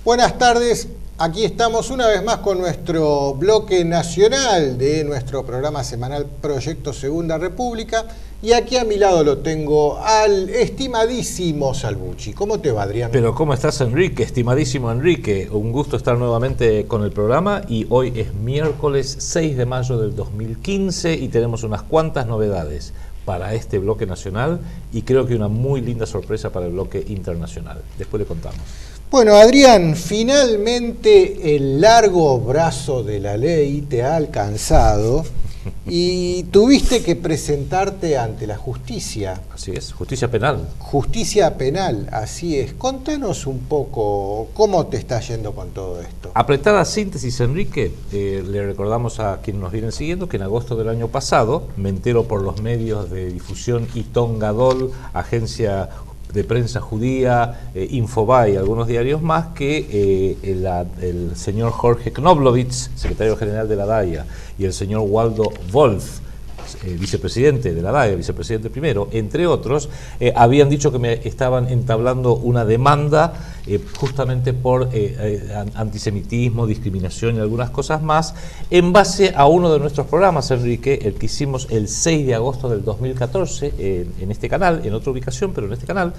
Buenas tardes, aquí estamos una vez más con nuestro bloque nacional de nuestro programa semanal Proyecto Segunda República. Y aquí a mi lado lo tengo al estimadísimo Salvucci. ¿Cómo te va, Adrián? Pero ¿cómo estás, Enrique? Estimadísimo Enrique, un gusto estar nuevamente con el programa y hoy es miércoles 6 de mayo del 2015 y tenemos unas cuantas novedades para este bloque nacional y creo que una muy linda sorpresa para el bloque internacional. Después le contamos. Bueno, Adrián, finalmente el largo brazo de la ley te ha alcanzado y tuviste que presentarte ante la justicia. Así es, justicia penal. Justicia penal, así es. Contanos un poco cómo te está yendo con todo esto. Apretada síntesis, Enrique, le recordamos a quienes nos vienen siguiendo que en agosto del año pasado, me entero por los medios de difusión Iton Gadol, agencia de prensa judía, Infobae y algunos diarios más, que el señor Jorge Knoblovitz, secretario general de la DAIA, y el señor Waldo Wolf, vicepresidente de la DAIA, vicepresidente primero, entre otros, habían dicho que me estaban entablando una demanda justamente por antisemitismo, discriminación y algunas cosas más, en base a uno de nuestros programas, Enrique, el que hicimos el 6 de agosto del 2014 en este canal, en otra ubicación, pero en este canal,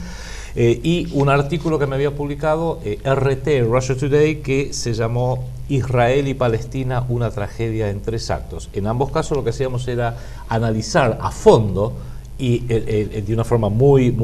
y un artículo que me había publicado RT, Russia Today, que se llamó Israel y Palestina, una tragedia en 3 actos. En ambos casos lo que hacíamos era analizar a fondo y de una forma muy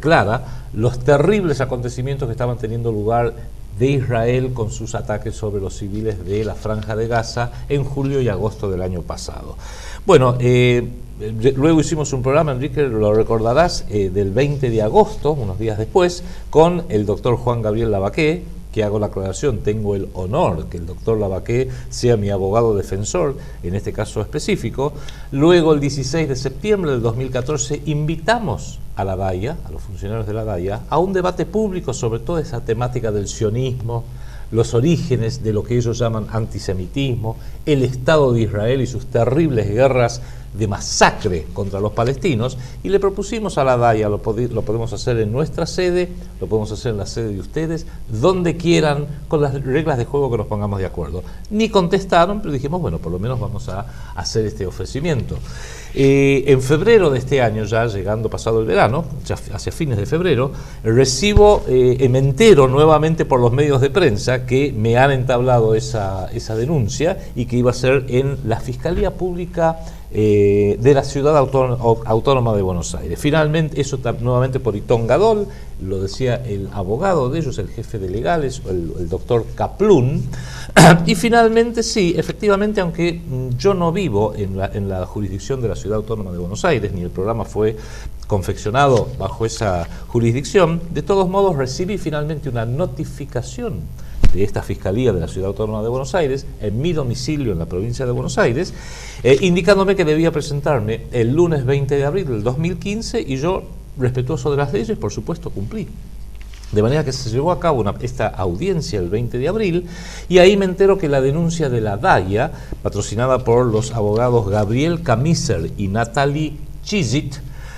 clara los terribles acontecimientos que estaban teniendo lugar de Israel con sus ataques sobre los civiles de la Franja de Gaza en julio y agosto del año pasado. Bueno, luego hicimos un programa, Enrique, lo recordarás, del 20 de agosto, unos días después, con el doctor Juan Gabriel Lavaqué, que hago la aclaración, tengo el honor que el doctor Lavaqué sea mi abogado defensor, en este caso específico. Luego, el 16 de septiembre del 2014, invitamos a la DAIA, a los funcionarios de la DAIA, a un debate público sobre toda esa temática del sionismo, los orígenes de lo que ellos llaman antisemitismo, el Estado de Israel y sus terribles guerras de masacre contra los palestinos, y le propusimos a la DAIA, lo podemos hacer en nuestra sede, lo podemos hacer en la sede de ustedes, donde quieran, con las reglas de juego que nos pongamos de acuerdo. Ni contestaron, pero dijimos, bueno, por lo menos vamos a hacer este ofrecimiento. En febrero de este año, ya llegando pasado el verano, ya hacia fines de febrero, me entero nuevamente por los medios de prensa que me han entablado esa denuncia y que iba a ser en la Fiscalía Pública de la Ciudad Autónoma de Buenos Aires. Finalmente, eso nuevamente por Iton Gadol, lo decía el abogado de ellos, el jefe de legales, el doctor Kaplun, y finalmente sí, efectivamente, aunque yo no vivo en la jurisdicción de la Ciudad Autónoma de Buenos Aires, ni el programa fue confeccionado bajo esa jurisdicción, de todos modos recibí finalmente una notificación de esta Fiscalía de la Ciudad Autónoma de Buenos Aires, en mi domicilio en la provincia de Buenos Aires, indicándome que debía presentarme el lunes 20 de abril del 2015 y yo, respetuoso de las leyes, por supuesto, cumplí. De manera que se llevó a cabo esta audiencia el 20 de abril y ahí me entero que la denuncia de la DAIA, patrocinada por los abogados Gabriel Camiser y Natalie Chizit,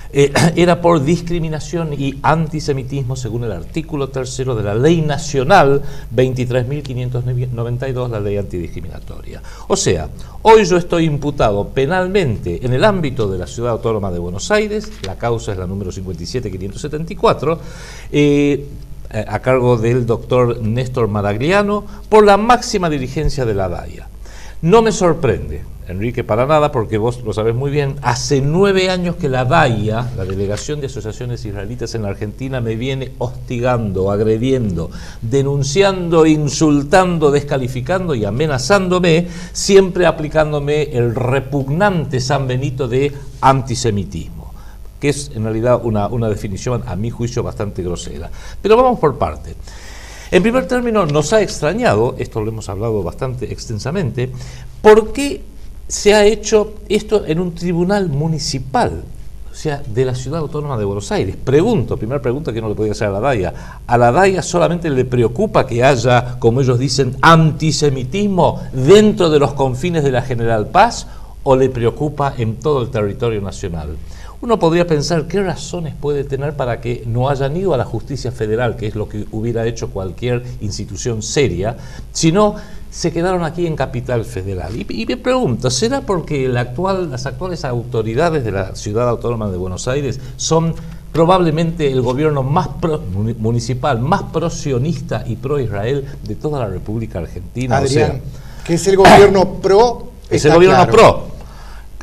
era por discriminación y antisemitismo según el artículo 3 de la Ley Nacional 23.592, la ley antidiscriminatoria. O sea, hoy yo estoy imputado penalmente en el ámbito de la Ciudad Autónoma de Buenos Aires, la causa es la número 57.574, a cargo del doctor Néstor Maragliano, por la máxima dirigencia de la DAIA. No me sorprende, Enrique, para nada, porque vos lo sabés muy bien, hace 9 años que la DAIA, la Delegación de Asociaciones Israelitas en la Argentina, me viene hostigando, agrediendo, denunciando, insultando, descalificando y amenazándome, siempre aplicándome el repugnante San Benito de antisemitismo, que es en realidad una definición, a mi juicio, bastante grosera. Pero vamos por parte. En primer término, nos ha extrañado, esto lo hemos hablado bastante extensamente, ¿por qué se ha hecho esto en un tribunal municipal, o sea, de la Ciudad Autónoma de Buenos Aires? Primera pregunta que no le podía hacer a la DAIA. ¿A la DAIA solamente le preocupa que haya, como ellos dicen, antisemitismo dentro de los confines de la General Paz, o le preocupa en todo el territorio nacional? uno podría pensar qué razones puede tener para que no hayan ido a la justicia federal, que es lo que hubiera hecho cualquier institución seria, sino se quedaron aquí en Capital Federal. Y me pregunto, ¿será porque las actuales autoridades de la Ciudad Autónoma de Buenos Aires son probablemente el gobierno municipal más pro-sionista y pro-Israel de toda la República Argentina? Adrián, o sea, que es el gobierno pro. Es el gobierno pro.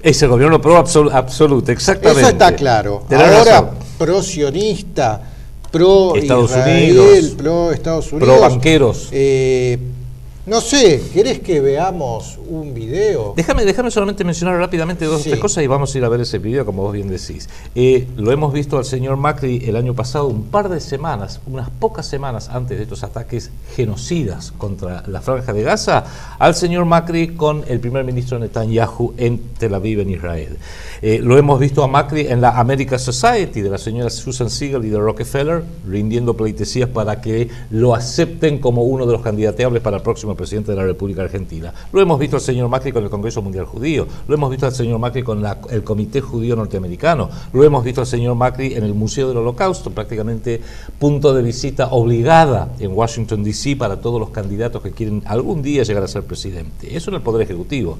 Es el gobierno pro absoluto, exactamente. Eso está claro. Ahora, pro-sionista, Estados pro-Israel, Unidos, pro-Estados Unidos. Pro-banqueros. No sé, ¿querés que veamos un video? Déjame solamente mencionar rápidamente dos o tres cosas y vamos a ir a ver ese video, como vos bien decís. Lo hemos visto al señor Macri el año pasado, un par de semanas, unas pocas semanas antes de estos ataques genocidas contra la Franja de Gaza, al señor Macri con el primer ministro Netanyahu en Tel Aviv, en Israel. Lo hemos visto a Macri en la America Society de la señora Susan Siegel y de Rockefeller, rindiendo pleitesías para que lo acepten como uno de los candidateables para el próximo presidente de la República Argentina. Lo hemos visto al señor Macri con el Congreso Mundial Judío, lo hemos visto al señor Macri con el Comité Judío Norteamericano, lo hemos visto al señor Macri en el Museo del Holocausto, prácticamente punto de visita obligada en Washington D.C. para todos los candidatos que quieren algún día llegar a ser presidente. Eso en el Poder Ejecutivo.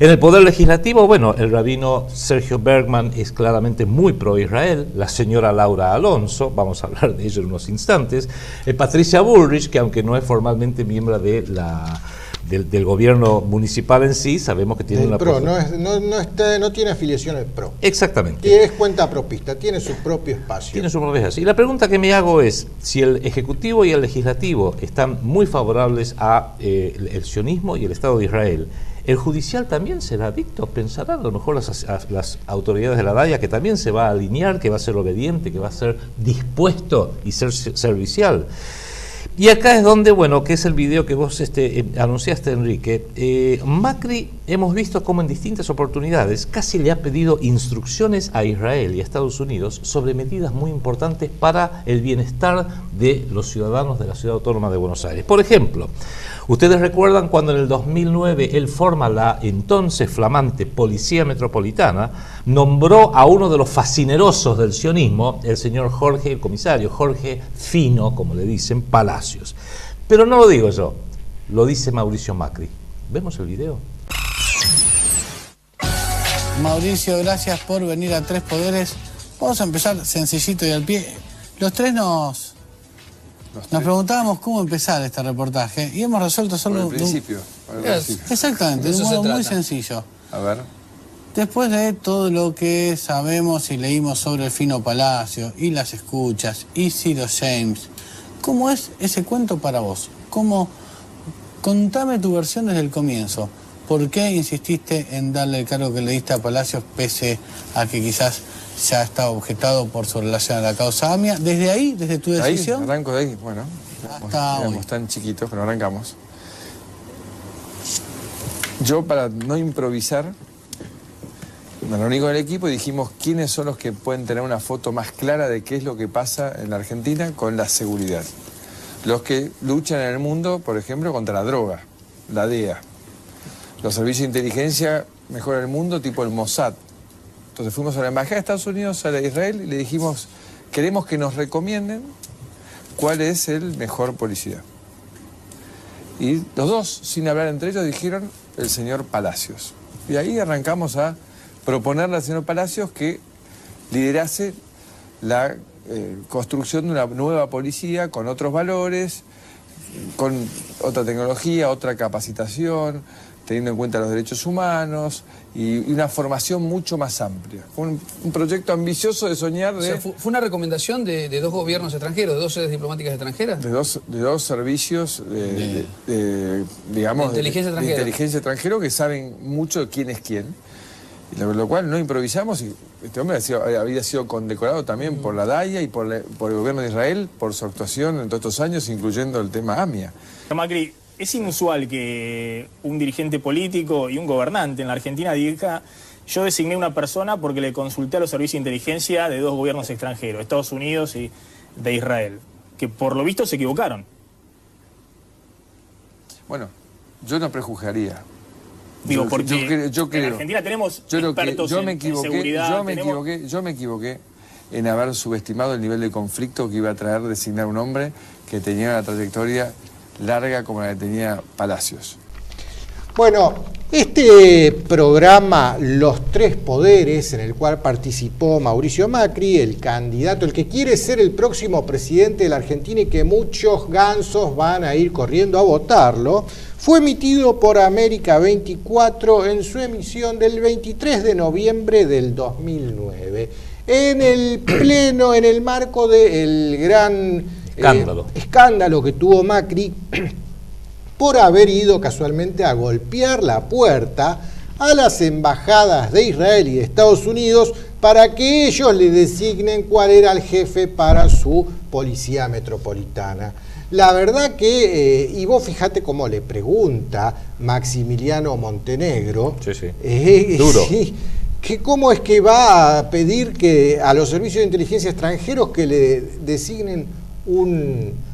En el Poder Legislativo, bueno, el rabino Sergio Bergman es claramente muy pro-Israel, la señora Laura Alonso, vamos a hablar de ello en unos instantes, Patricia Bullrich, que aunque no es formalmente miembro de del gobierno municipal en sí, sabemos que tiene el una... PRO, no tiene afiliación al PRO. Exactamente. Y es cuenta propista, tiene su propio espacio. Tiene su propio espacio. Y la pregunta que me hago es, si el Ejecutivo y el Legislativo están muy favorables a el sionismo y el Estado de Israel, ¿el judicial también será adicto? ¿Pensarán a lo mejor las autoridades de la DAIA que también se va a alinear, que va a ser obediente, que va a ser dispuesto y ser servicial? Y acá es donde, bueno, que es el video que vos anunciaste, Enrique. Macri, hemos visto cómo en distintas oportunidades casi le ha pedido instrucciones a Israel y a Estados Unidos sobre medidas muy importantes para el bienestar de los ciudadanos de la Ciudad Autónoma de Buenos Aires. Por ejemplo, ustedes recuerdan cuando en el 2009 él forma la entonces flamante Policía Metropolitana, nombró a uno de los fascinerosos del sionismo, el comisario Jorge Fino, como le dicen, Palacios. Pero no lo digo yo, lo dice Mauricio Macri. ¿Vemos el video? Mauricio, gracias por venir a Tres Poderes. Vamos a empezar sencillito y al pie. Los tres nos preguntábamos cómo empezar este reportaje y hemos resuelto solo... Por el principio. Exactamente, de un modo muy sencillo. A ver. Después de todo lo que sabemos y leímos sobre el Fino Palacio y las escuchas y Ciro James, ¿cómo es ese cuento para vos? Contame tu versión desde el comienzo. ¿Por qué insististe en darle el cargo que le diste a Palacios pese a que quizás ya está objetado por su relación a la causa AMIA? ¿Desde ahí, desde tu decisión? Ahí, arranco de ahí, bueno. Éramos tan chiquitos, pero arrancamos. Yo, para no improvisar, me reuní con el equipo y dijimos quiénes son los que pueden tener una foto más clara de qué es lo que pasa en la Argentina con la seguridad. Los que luchan en el mundo, por ejemplo, contra la droga, la DEA. Los servicios de inteligencia mejor el mundo, tipo el Mossad. Entonces fuimos a la Embajada de Estados Unidos, a la de Israel, y le dijimos, queremos que nos recomienden cuál es el mejor policía. Y los dos, sin hablar entre ellos, dijeron el señor Palacios. Y ahí arrancamos a proponerle al señor Palacios que liderase la construcción de una nueva policía con otros valores, con otra tecnología, otra capacitación, teniendo en cuenta los derechos humanos y una formación mucho más amplia. Fue un proyecto ambicioso de soñar de... O sea, ¿fue una recomendación de dos gobiernos extranjeros, de dos sedes diplomáticas extranjeras? De dos servicios de inteligencia extranjera que saben mucho quién es quién. Y lo cual no improvisamos, y este hombre había sido condecorado también por la DAIA y por el gobierno de Israel por su actuación en todos estos años, incluyendo el tema AMIA. Macri, es inusual que un dirigente político y un gobernante en la Argentina diga: yo designé una persona porque le consulté a los servicios de inteligencia de dos gobiernos extranjeros, Estados Unidos y de Israel, que por lo visto se equivocaron. Bueno, yo no prejuzgaría. Digo, porque yo creo, en Argentina tenemos expertos yo me en equivoqué, seguridad. Yo me equivoqué en haber subestimado el nivel de conflicto que iba a traer designar un hombre que tenía una trayectoria larga como la que tenía Palacios. Bueno, este programa Los Tres Poderes, en el cual participó Mauricio Macri, el candidato, el que quiere ser el próximo presidente de la Argentina y que muchos gansos van a ir corriendo a votarlo, fue emitido por América 24 en su emisión del 23 de noviembre del 2009. En el pleno, en el marco del gran escándalo que tuvo Macri por haber ido casualmente a golpear la puerta a las embajadas de Israel y de Estados Unidos para que ellos le designen cuál era el jefe para su policía metropolitana. La verdad que, y vos fíjate cómo le pregunta Maximiliano Montenegro, duro. Sí, que cómo es que va a pedir que a los servicios de inteligencia extranjeros que le designen un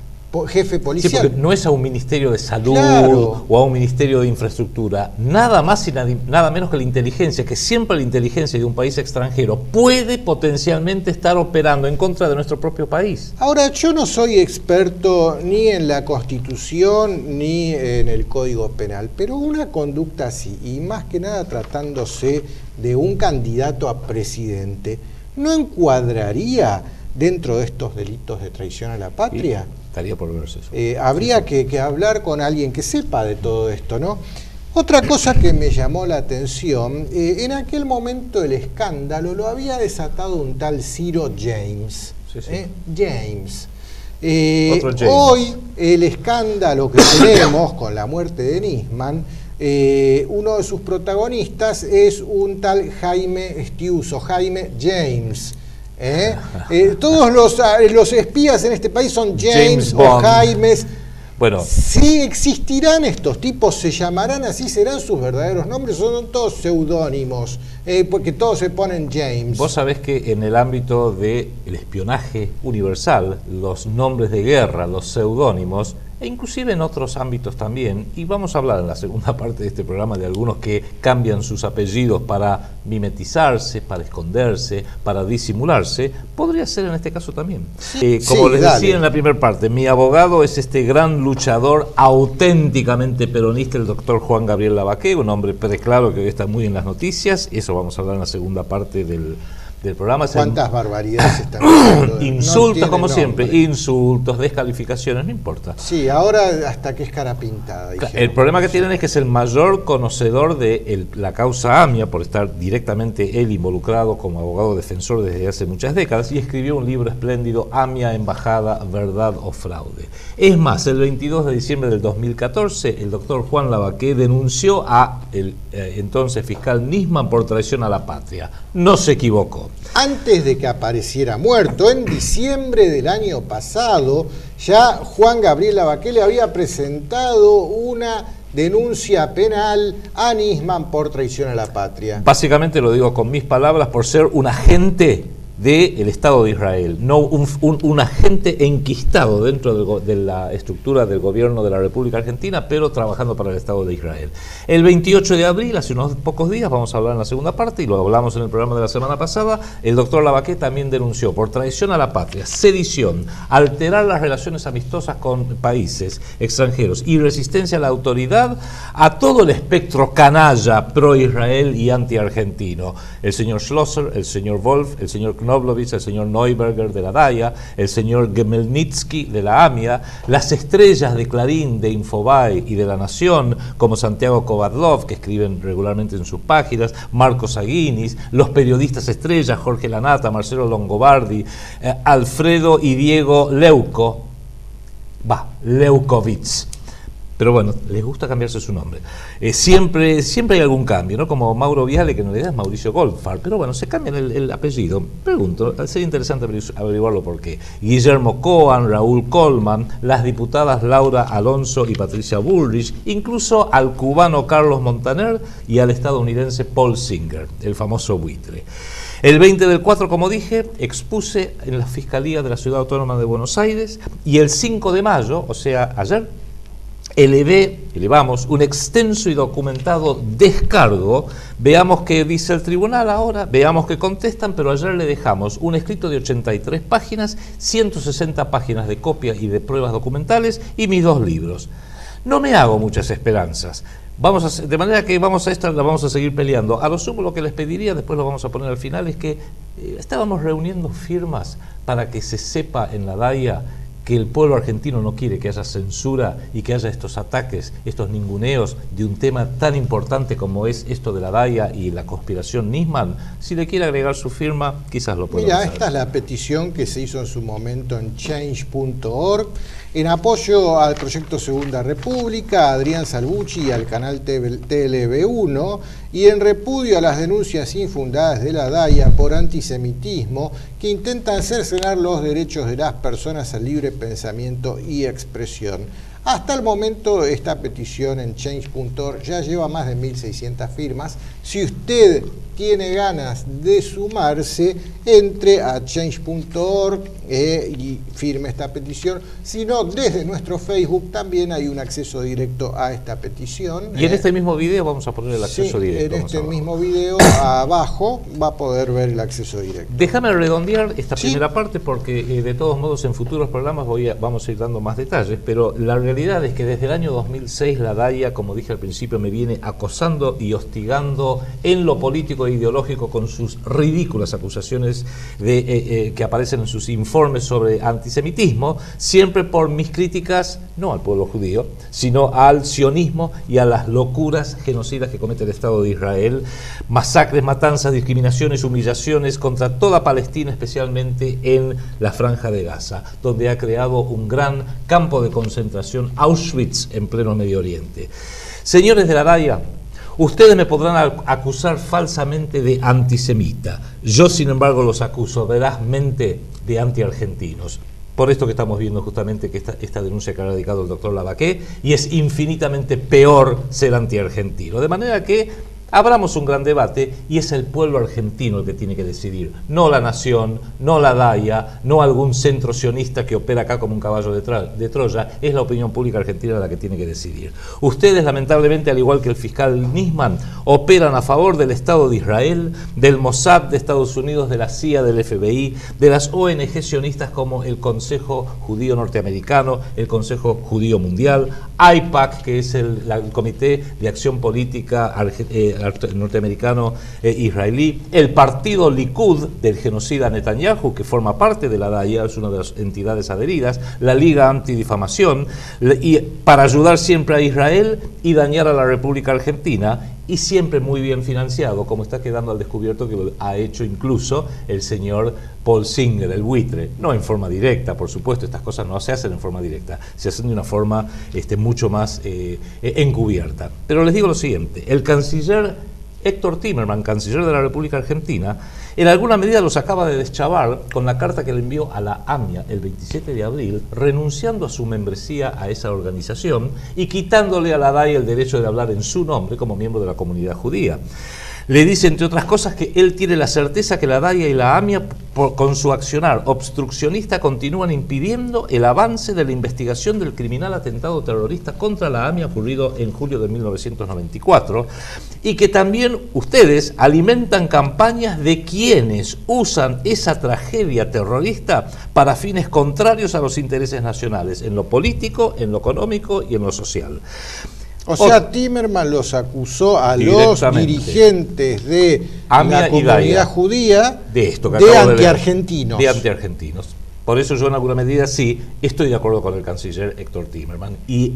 jefe policial. Sí, porque no es a un ministerio de salud, claro, o a un ministerio de infraestructura, nada más y nada menos que la inteligencia, que siempre la inteligencia de un país extranjero puede potencialmente estar operando en contra de nuestro propio país. Ahora, yo no soy experto ni en la Constitución ni en el Código Penal, pero una conducta así, y más que nada tratándose de un candidato a presidente, ¿no encuadraría dentro de estos delitos de traición a la patria? Sí. Estaría por verse eso. Habría que hablar con alguien que sepa de todo esto, ¿no? Otra cosa que me llamó la atención, en aquel momento el escándalo lo había desatado un tal Ciro James. James. Otro James. Hoy el escándalo que tenemos con la muerte de Nisman, uno de sus protagonistas es un tal Jaime Estiuso, Jaime James. Todos los espías en este país son James o Jaimes. Bueno, si existirán estos tipos, se llamarán así, serán sus verdaderos nombres, son todos seudónimos, porque todos se ponen James. Vos sabés que en el ámbito del espionaje universal, los nombres de guerra, los seudónimos, e inclusive en otros ámbitos también, y vamos a hablar en la segunda parte de este programa de algunos que cambian sus apellidos para mimetizarse, para esconderse, para disimularse, podría ser en este caso también. Como les decía en la primera parte, mi abogado es este gran luchador auténticamente peronista, el doctor Juan Gabriel Lavacque, un hombre preclaro que hoy está muy en las noticias, eso vamos a hablar en la segunda parte del programa. ¿Cuántas barbaridades están haciendo? Insultos, no como nombre. Siempre, insultos, descalificaciones, no importa. Sí, ahora hasta que es cara pintada. El problema que tienen es que es el mayor conocedor de la causa AMIA, por estar directamente él involucrado como abogado defensor desde hace muchas décadas, y escribió un libro espléndido, AMIA, Embajada, Verdad o Fraude. Es más, el 22 de diciembre del 2014, el doctor Juan Lavacque denunció a el entonces fiscal Nisman por traición a la patria. No se equivocó. Antes de que apareciera muerto, en diciembre del año pasado, ya Juan Gabriel Lavacque le había presentado una denuncia penal a Nisman por traición a la patria. Básicamente lo digo con mis palabras, por ser un agente del Estado de Israel, no un agente enquistado dentro de la estructura del gobierno de la República Argentina, pero trabajando para el Estado de Israel. El 28 de abril, hace unos pocos días, vamos a hablar en la segunda parte, y lo hablamos en el programa de la semana pasada, el doctor Lavacque también denunció por traición a la patria, sedición, alterar las relaciones amistosas con países extranjeros y resistencia a la autoridad a todo el espectro canalla pro-Israel y anti-argentino. El señor Schlosser, el señor Wolf, el señor Knoblovich, el señor Neuberger de la DAIA, el señor Gemelnitsky de la AMIA, las estrellas de Clarín, de Infobae y de La Nación, como Santiago Kovadlov, que escriben regularmente en sus páginas, Marcos Aguinis, los periodistas estrellas, Jorge Lanata, Marcelo Longobardi, Alfredo y Diego Leukovitz. Pero bueno, les gusta cambiarse su nombre. Siempre hay algún cambio, ¿no? Como Mauro Viale, que en realidad es Mauricio Goldfarb, pero bueno, se cambian el apellido. Pregunto, sería interesante averiguarlo por qué. Guillermo Cohen, Raúl Colman, las diputadas Laura Alonso y Patricia Bullrich, incluso al cubano Carlos Montaner y al estadounidense Paul Singer, el famoso buitre. El 20 del 4, como dije, expuse en la Fiscalía de la Ciudad Autónoma de Buenos Aires, y el 5 de mayo, o sea, ayer, elevamos un extenso y documentado descargo. Veamos qué dice el tribunal ahora, veamos qué contestan, pero ayer le dejamos un escrito de 83 páginas, 160 páginas de copias y de pruebas documentales y mis 2 libros. No me hago muchas esperanzas. De manera que la vamos a seguir peleando. A lo sumo lo que les pediría, después lo vamos a poner al final, es que estábamos reuniendo firmas para que se sepa en la DAIA que el pueblo argentino no quiere que haya censura y que haya estos ataques, estos ninguneos de un tema tan importante como es esto de la DAIA y la conspiración Nisman. Si le quiere agregar su firma, quizás lo pueda hacer. Mira, esta es la petición que se hizo en su momento en change.org en apoyo al proyecto Segunda República, a Adrián Salvucci y al canal TLV1, y en repudio a las denuncias infundadas de la DAIA por antisemitismo que intentan cercenar los derechos de las personas al libre pensamiento y expresión. Hasta el momento esta petición en change.org ya lleva más de 1.600 firmas. Si usted tiene ganas de sumarse, entre a change.org y firme esta petición. Si no, desde nuestro Facebook también hay un acceso directo a esta petición. Y en este mismo video vamos a poner el acceso directo. En este mismo video abajo va a poder ver el acceso directo. Déjame redondear esta primera parte porque de todos modos en futuros programas vamos a ir dando más detalles, pero la realidad es que desde el año 2006 la DAIA, como dije al principio, me viene acosando y hostigando en lo político e ideológico con sus ridículas acusaciones que aparecen en sus informes sobre antisemitismo, siempre por mis críticas, no al pueblo judío, sino al sionismo y a las locuras genocidas que comete el Estado de Israel, masacres, matanzas, discriminaciones, humillaciones contra toda Palestina, especialmente en la Franja de Gaza, donde ha creado un gran campo de concentración, Auschwitz, en pleno Medio Oriente. Señores de la DAIA, ustedes me podrán acusar falsamente de antisemita. Yo, sin embargo, los acuso verazmente de antiargentinos. Por esto que estamos viendo justamente que esta denuncia que ha radicado el doctor Lavaqué, y es infinitamente peor ser antiargentino. De manera que abramos un gran debate y es el pueblo argentino el que tiene que decidir, no la nación, no la DAIA, no algún centro sionista que opera acá como un caballo de Troya, es la opinión pública argentina la que tiene que decidir. Ustedes, lamentablemente, al igual que el fiscal Nisman, operan a favor del Estado de Israel, del Mossad de Estados Unidos, de la CIA, del FBI, de las ONG sionistas como el Consejo Judío Norteamericano, el Consejo Judío Mundial, AIPAC, que es el Comité de Acción Política norteamericano israelí, el partido Likud del genocida Netanyahu, que forma parte de la DAIA, es una de las entidades adheridas, la Liga Antidifamación, y para ayudar siempre a Israel y dañar a la República Argentina, y siempre muy bien financiado, como está quedando al descubierto que lo ha hecho incluso el señor Paul Singer, el buitre, no en forma directa, por supuesto, estas cosas no se hacen en forma directa, se hacen de una forma mucho más encubierta. Pero les digo lo siguiente, el canciller Héctor Timerman, canciller de la República Argentina, en alguna medida los acaba de deschavar con la carta que le envió a la AMIA el 27 de abril, renunciando a su membresía a esa organización y quitándole a la DAIA el derecho de hablar en su nombre como miembro de la comunidad judía. Le dice, entre otras cosas, que él tiene la certeza que la DAIA y la AMIA, con su accionar obstruccionista, continúan impidiendo el avance de la investigación del criminal atentado terrorista contra la AMIA ocurrido en julio de 1994, y que también ustedes alimentan campañas de quienes usan esa tragedia terrorista para fines contrarios a los intereses nacionales, en lo político, en lo económico y en lo social. O sea, Timerman los acusó a los dirigentes de la comunidad judía de antiargentinos. De antiargentinos. Por eso yo en alguna medida sí estoy de acuerdo con el canciller Héctor Timerman. Y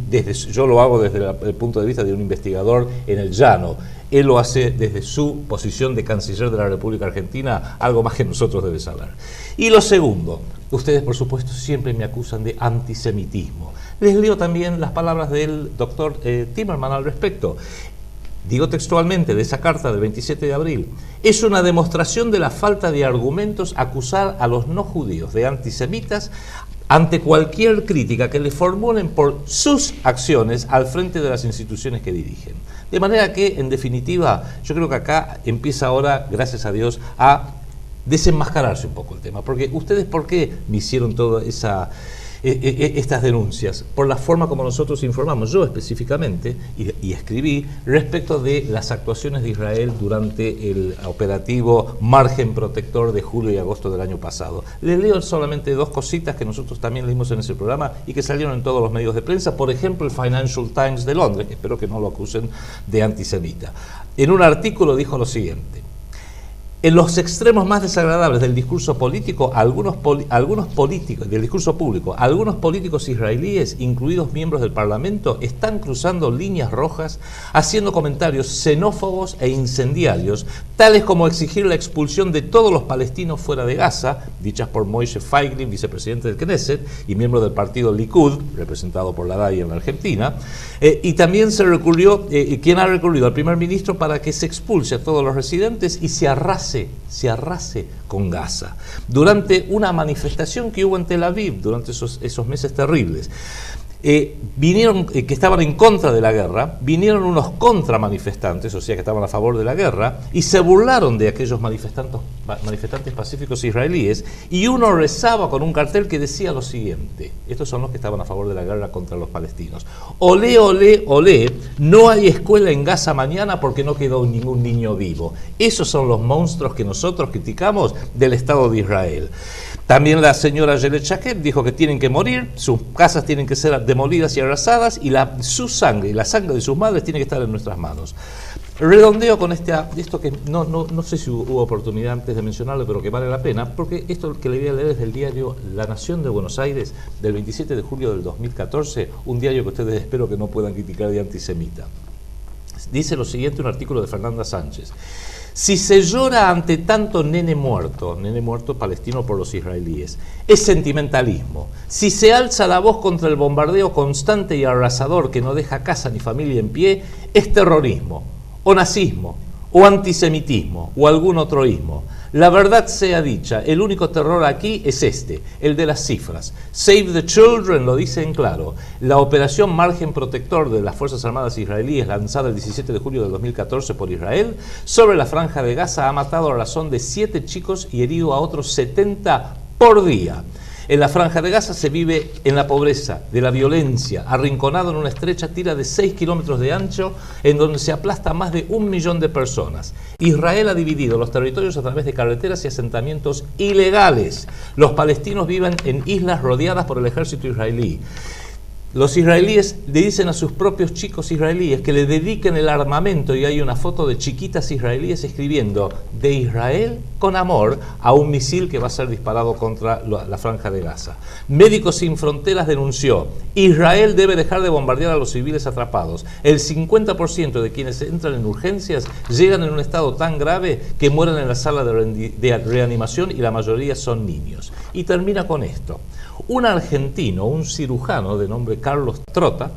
yo lo hago desde el punto de vista de un investigador en el llano. Él lo hace desde su posición de canciller de la República Argentina, algo más que nosotros debe saber. Y lo segundo, ustedes por supuesto siempre me acusan de antisemitismo. Les leo también las palabras del doctor Timerman al respecto. Digo textualmente de esa carta del 27 de abril, es una demostración de la falta de argumentos acusar a los no judíos de antisemitas ante cualquier crítica que le formulen por sus acciones al frente de las instituciones que dirigen. De manera que, en definitiva, yo creo que acá empieza ahora, gracias a Dios, a desenmascararse un poco el tema. Porque ustedes, ¿por qué me hicieron toda esa estas denuncias, por la forma como nosotros informamos, yo específicamente, y escribí respecto de las actuaciones de Israel durante el operativo Margen Protector de julio y agosto del año pasado. Les leo solamente 2 cositas que nosotros también leímos en ese programa y que salieron en todos los medios de prensa, por ejemplo el Financial Times de Londres, que espero que no lo acusen de antisemita. En un artículo dijo lo siguiente: en los extremos más desagradables del discurso político, algunos políticos del discurso público, algunos políticos israelíes, incluidos miembros del Parlamento, están cruzando líneas rojas, haciendo comentarios xenófobos e incendiarios, tales como exigir la expulsión de todos los palestinos fuera de Gaza, dichas por Moshe Feiglin, vicepresidente del Knesset y miembro del partido Likud, representado por la DAI en la Argentina, y también se recurrió, ¿quién ha recurrido? Al primer ministro para que se expulse a todos los residentes y se arrase con Gaza, durante una manifestación que hubo en Tel Aviv durante esos meses terribles. Vinieron, que estaban en contra de la guerra, vinieron unos contramanifestantes, o sea que estaban a favor de la guerra, y se burlaron de aquellos manifestantes pacíficos israelíes, y uno rezaba con un cartel que decía lo siguiente: estos son los que estaban a favor de la guerra contra los palestinos: olé, olé, olé, no hay escuela en Gaza mañana porque no quedó ningún niño vivo. Esos son los monstruos que nosotros criticamos del Estado de Israel. También la señora Yelet Shaked dijo que tienen que morir, sus casas tienen que ser demolidas y arrasadas, y su sangre y la sangre de sus madres tiene que estar en nuestras manos. Redondeo con esto que no sé si hubo oportunidad antes de mencionarlo, pero que vale la pena, porque esto que le voy a leer es del diario La Nación de Buenos Aires, del 27 de julio del 2014, un diario que ustedes espero que no puedan criticar de antisemita. Dice lo siguiente, un artículo de Fernanda Sánchez: si se llora ante tanto nene muerto palestino por los israelíes, es sentimentalismo. Si se alza la voz contra el bombardeo constante y arrasador que no deja casa ni familia en pie, es terrorismo, o nazismo, o antisemitismo, o algún otro ismo. La verdad sea dicha, el único terror aquí es el de las cifras. Save the Children lo dice en claro. La operación Margen Protector de las Fuerzas Armadas israelíes, lanzada el 17 de julio de 2014 por Israel, sobre la Franja de Gaza, ha matado a razón de 7 chicos y herido a otros 70 por día. En la Franja de Gaza se vive en la pobreza, de la violencia, arrinconado en una estrecha tira de 6 kilómetros de ancho, en donde se aplasta a más de 1 millón de personas. Israel ha dividido los territorios a través de carreteras y asentamientos ilegales. Los palestinos viven en islas rodeadas por el ejército israelí. Los israelíes le dicen a sus propios chicos israelíes que le dediquen el armamento, y hay una foto de chiquitas israelíes escribiendo "de Israel con amor" a un misil que va a ser disparado contra la Franja de Gaza. Médicos Sin Fronteras denunció: Israel debe dejar de bombardear a los civiles atrapados. El 50% de quienes entran en urgencias llegan en un estado tan grave que mueren en la sala de reanimación, y la mayoría son niños. Y termina con esto: un argentino, un cirujano de nombre Carlos Trota,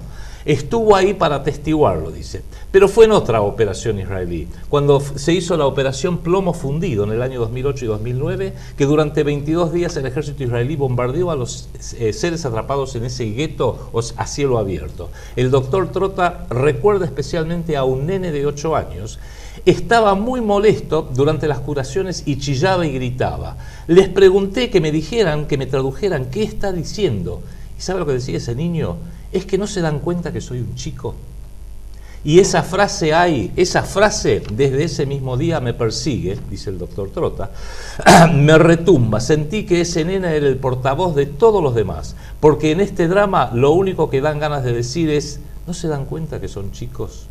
estuvo ahí para atestiguarlo, dice, pero fue en otra operación israelí, cuando se hizo la operación Plomo Fundido en el año 2008 y 2009, que durante 22 días el ejército israelí bombardeó a los seres atrapados en ese gueto a cielo abierto. El doctor Trota recuerda especialmente a un nene de 8 años. Estaba muy molesto durante las curaciones y chillaba y gritaba. Les pregunté que me dijeran, que me tradujeran qué está diciendo. ¿Y sabe lo que decía ese niño? Es que no se dan cuenta que soy un chico. Y esa frase desde ese mismo día me persigue, dice el doctor Trota, me retumba. Sentí que ese nena era el portavoz de todos los demás, porque en este drama lo único que dan ganas de decir es: ¿no se dan cuenta que son chicos?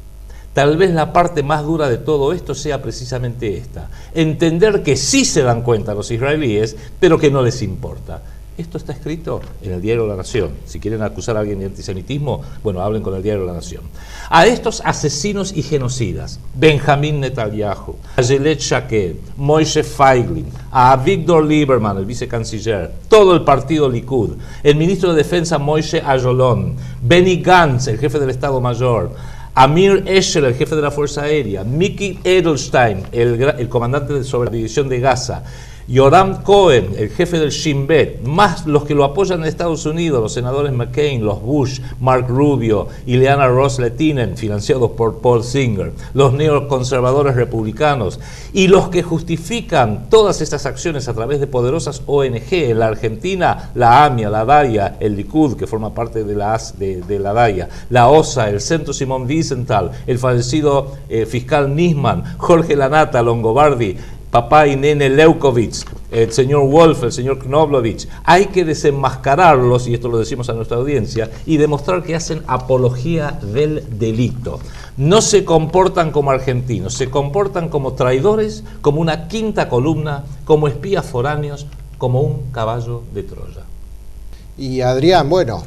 Tal vez la parte más dura de todo esto sea precisamente esta: entender que sí se dan cuenta los israelíes, pero que no les importa. Esto está escrito en el diario La Nación. Si quieren acusar a alguien de antisemitismo, bueno, hablen con el diario La Nación. A estos asesinos y genocidas, Benjamín Netanyahu, a Yelet Shaked, Moshe Feiglin, a Avigdor Lieberman, el vicecanciller, todo el partido Likud, el ministro de Defensa Moshe Ayalon, Benny Gantz, el jefe del Estado Mayor, Amir Eshel, el jefe de la Fuerza Aérea, Miki Edelstein, el comandante sobre la división de Gaza, Yoram Cohen, el jefe del Shin Bet, más los que lo apoyan en Estados Unidos, los senadores McCain, los Bush, Mark Rubio, Ileana Ros-Lehtinen, financiados por Paul Singer, los neoconservadores republicanos y los que justifican todas estas acciones a través de poderosas ONG en la Argentina, la AMIA, la DAIA, el Likud, que forma parte de la DAIA, la OSA, el Centro Simón Wiesenthal, el fallecido fiscal Nisman, Jorge Lanata, Longobardi, papá y nene Leukovitz, el señor Wolf, el señor Knoblovich. Hay que desenmascararlos, y esto lo decimos a nuestra audiencia, y demostrar que hacen apología del delito. No se comportan como argentinos, se comportan como traidores, como una quinta columna, como espías foráneos, como un caballo de Troya. Y Adrián, bueno,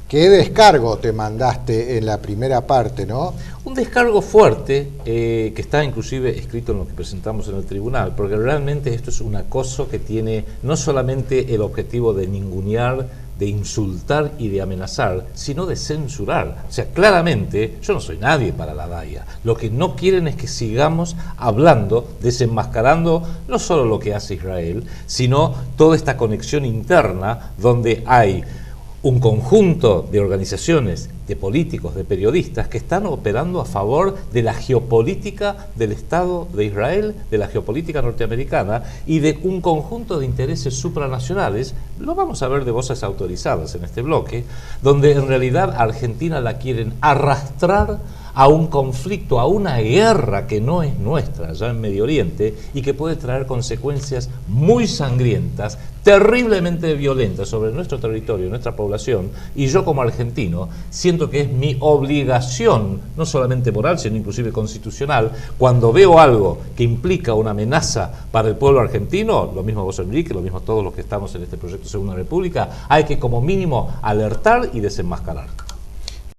¿qué descargo te mandaste en la primera parte, no? Un descargo fuerte, que está inclusive escrito en lo que presentamos en el tribunal, porque realmente esto es un acoso que tiene no solamente el objetivo de ningunear, de insultar y de amenazar, sino de censurar. O sea, claramente, yo no soy nadie para la DAIA. Lo que no quieren es que sigamos hablando, desenmascarando no solo lo que hace Israel, sino toda esta conexión interna donde hay un conjunto de organizaciones, de políticos, de periodistas que están operando a favor de la geopolítica del Estado de Israel, de la geopolítica norteamericana y de un conjunto de intereses supranacionales. Lo vamos a ver de voces autorizadas en este bloque, donde en realidad a Argentina la quieren arrastrar a un conflicto, a una guerra que no es nuestra, ya en Medio Oriente, y que puede traer consecuencias muy sangrientas, terriblemente violentas sobre nuestro territorio, nuestra población, y yo como argentino siento que es mi obligación, no solamente moral, sino inclusive constitucional, cuando veo algo que implica una amenaza para el pueblo argentino, lo mismo vos, Enrique, lo mismo todos los que estamos en este proyecto Segunda República, hay que como mínimo alertar y desenmascarar.